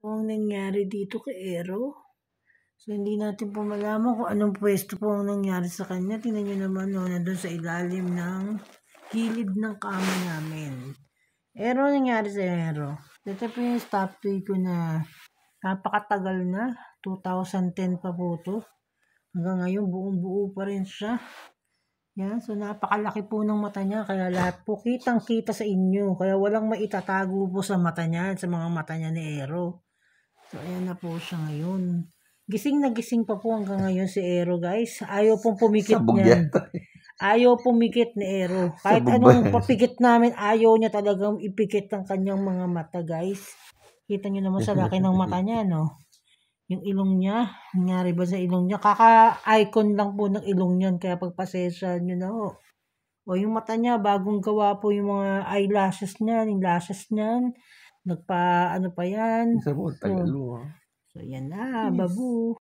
Ang nangyari dito kay Ero. So, hindi natin po malaman kung anong pwesto po ang nangyari sa kanya. Tingnan nyo naman, no, nandun sa ilalim ng gilid ng kama namin. Ero, nangyari sa Ero. Ito po yung stopway ko na napakatagal na. 2010 pa po to. Hanggang ngayon, buong buo pa rin siya. Yan, so napakalaki po ng mata niya. Kaya lahat po kitang-kita sa inyo. Kaya walang maitatago po sa mata niya, sa mga mata niya ni Ero. So, ayan na po siya ngayon. Gising na gising pa po hanggang ngayon si Ero, guys. Ayaw pong pumikit Sabog niyan. yata. Ayaw pumikit ni Ero. Kahit Sabog ba anong yan? papikit namin, ayaw niya talagang ipikit ang kanyang mga mata, guys. Kita niyo naman sa laki ng mata niya, no? Yung ilong niya, nangyari ba sa ilong niya? Kaka-icon lang po ng ilong niyan, kaya pagpasensya niyo na ho. O yung mata niya, bagong gawa po yung mga eyelashes niyan, yung lashes niyan. Nagpa, ano pa yan. Sabog, tagal mo. So, yan na, babu.